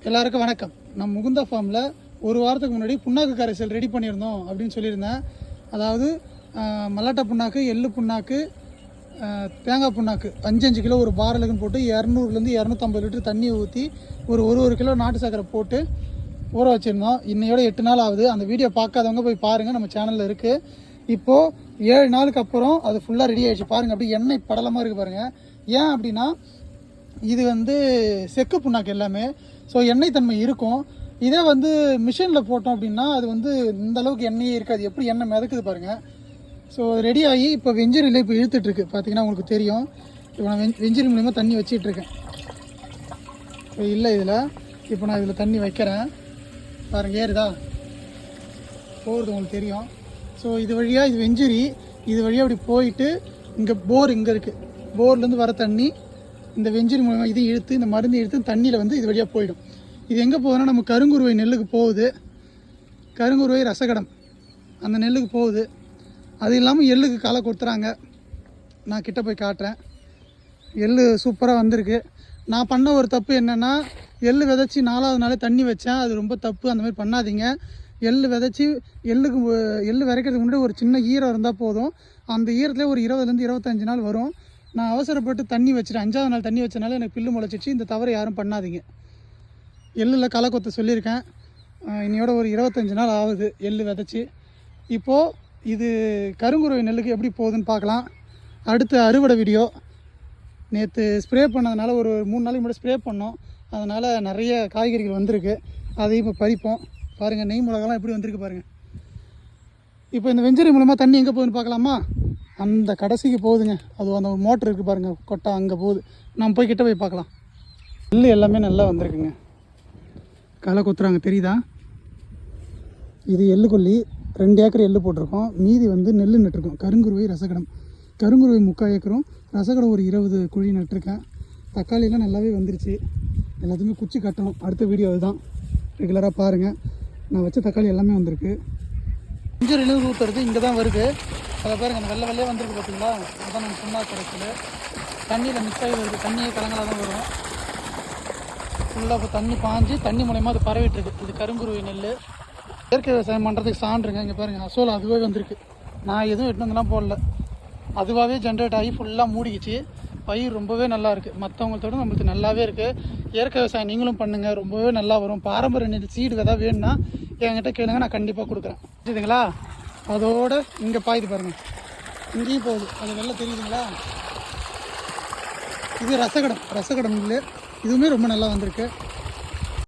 எல்லாருக்கும் வணக்கம். நம்ம முகுந்தா ஃபார்மில் ஒரு வாரத்துக்கு முன்னாடி புண்ணாக்கு கரைசல் ரெடி பண்ணியிருந்தோம் அப்படின்னு சொல்லியிருந்தேன். அதாவது மல்லாட்டை புண்ணாக்கு, எள்ளு புண்ணாக்கு, தேங்காய் புண்ணாக்கு 5 கிலோ ஒரு பாரலுக்குன்னு போட்டு 200லேருந்து 250 லிட்டர் தண்ணியை ஊற்றி ஒரு கிலோ நாட்டு சர்க்கரை போட்டு ஊற வச்சுருந்தோம். இன்னையோட 8 நாள் ஆகுது. அந்த வீடியோ பார்க்காதவங்க போய் பாருங்கள், நம்ம சேனலில் இருக்குது. இப்போது 7 நாளுக்கு அப்புறம் அது ஃபுல்லாக ரெடி ஆகிடுச்சு. பாருங்கள், அப்படி எண்ணெய் படலமாக இருக்குது பாருங்கள். ஏன் அப்படின்னா இது செக்கு புண்ணாக்கு எல்லாமே, ஸோ எண்ணெய் தன்மை இருக்கும். இதே மிஷினில் போட்டோம் அப்படின்னா அது இந்த அளவுக்கு எண்ணெயே இருக்காது. எப்படி எண்ணெய் மிதக்குது பாருங்கள். ஸோ ரெடி ஆகி இப்போ வெஞ்சரியில் இப்போ இழுத்துட்ருக்கு. பார்த்தீங்கன்னா உங்களுக்கு தெரியும். இப்போ நான் வெஞ்சரி மூலிமா தண்ணி வச்சிட்ருக்கேன். இப்போ இல்லை இதில், இப்போ நான் இதில் தண்ணி வைக்கிறேன். பாருங்கள், ஏறுதா போகிறது உங்களுக்கு தெரியும். ஸோ இது வழியாக இது வெஞ்சரி, இது வழியாக அப்படி போயிட்டு இங்கே போர் இங்கே இருக்குது. போர்லேருந்து வர தண்ணி இந்த வெஞ்சரி மூலமாக இதையும் இழுத்து, இந்த மருந்து இழுத்து தண்ணியில் இது வழியாக போயிடும். இது எங்கே போகுதுன்னா நம்ம கருங்குருவை நெல்லுக்கு போகுது. கருங்குருவை ரசகடம் அந்த நெல்லுக்கு போகுது. அது இல்லாமல் எள்ளுக்கு களை கொடுத்துறாங்க. நான் கிட்ட போய் காட்டுறேன். எள்ளு சூப்பராக வந்திருக்கு. நான் பண்ண ஒரு தப்பு என்னென்னா, எள்ளு விதைச்சி 4வது நாளே தண்ணி வச்சேன். அது ரொம்ப தப்பு. அந்த மாதிரி பண்ணாதீங்க. எள்ளு விதைச்சி எள்ளு விதைக்கிறதுக்கு முன்னாடி ஒரு சின்ன ஈரம் இருந்தால் போதும். அந்த ஈரத்துலேயே ஒரு 20லேருந்து 25 நாள் வரும். நான் அவசரப்பட்டு தண்ணி வச்சுட்டேன். 5வது நாள் தண்ணி வச்சனால எனக்கு பில்லு முளைச்சிச்சு. இந்த தவறை யாரும் பண்ணாதீங்க. எள்ளில் களை கொத்த சொல்லியிருக்கேன். இன்னையோட ஒரு 25 நாள் ஆகுது எள்ளு விதைச்சி. இப்போது இது கருங்குருவை நெல்லுக்கு எப்படி போகுதுன்னு பார்க்கலாம். அடுத்த அறுவடை வீடியோ. நேற்று ஸ்ப்ரே பண்ணதுனால ஒரு 3 நாளைக்கு முன்னாடி ஸ்ப்ரே பண்ணோம். அதனால் நிறைய காய்கறிகள் வந்திருக்கு. அதையும் இப்போ பறிப்போம். பாருங்கள், நெய் மிளகாலாம் எப்படி வந்திருக்கு பாருங்கள். இப்போ இந்த வெஞ்சரி மூலமாக தண்ணி எங்கே போகுதுன்னு பார்க்கலாமா? அந்த கடைசிக்கு போகுதுங்க. அது அந்த மோட்டர் இருக்குது பாருங்கள், கொட்டை அங்கே போகுது. நம்ம போய் கிட்ட போய் பார்க்கலாம். எள்ளு எல்லாமே நல்லா வந்திருக்குங்க. களை கொத்துறாங்க, தெரியுதா? இது எள்ளு கொல்லி. 2 ஏக்கர் எள்ளு போட்டிருக்கோம். மீதி நெல் நட்டுருக்கோம். கருங்குருவை ரசகடம். கருங்குருவை 3/4 ஏக்கரும், ரசகடம் ஒரு 20 குழி நட்டுருக்கேன். தக்காளியெலாம் நல்லாவே வந்துருச்சு. எல்லாத்தையுமே குச்சி கட்டணும். அடுத்த வீடியோ அதுதான். ரெகுலராக பாருங்கள். நான் வச்ச தக்காளி எல்லாமே வந்திருக்கு. கொஞ்சம் இழுவு ஊற்றுறது இங்கே தான் வருது. அதை பாருங்கள், அந்த வெள்ளை வெள்ளையே வந்திருக்கு பார்த்தீங்களா? அதுதான் நம்ம புண்ணாக்கு கரைசல். தண்ணியில் மிக்ஸ் ஆகி வருது. தண்ணியே கலங்களாக தான் வரும். ஃபுல்லாக இப்போ தண்ணி பாஞ்சு தண்ணி மூலயமா அது பரவிட்டுருக்கு. இது கருங்குருவி நெல். இயற்கை விவசாயம் பண்ணுறதுக்கு சான்றுங்க. இங்கே பாருங்கள், அசோலா அதுவே வந்திருக்கு. நான் எதுவும் எட்டுனதுலாம் போடல. அதுவாகவே ஜென்ரேட் ஆகி ஃபுல்லாக மூடிக்கிச்சு. பயிர் ரொம்பவே நல்லா இருக்குது. மற்றவங்களோட நம்மளுக்கு நல்லாவே இருக்குது. இயற்கை விவசாயம் நீங்களும் பண்ணுங்கள், ரொம்பவே நல்லா வரும். பாரம்பரிய நெல் சீடு விதை வேணும்னா என்கிட்ட கேளுங்க, நான் கண்டிப்பாக கொடுக்குறேன். புரியுதுங்களா? அதோட இங்கே பாயுது பாருங்கள், இங்கேயும் போகுது. அது வெள்ளை தெரியுதுங்களா? இது ரசகடம். ரசகடம் நெல் இதுவுமே ரொம்ப நல்லா வந்திருக்கு.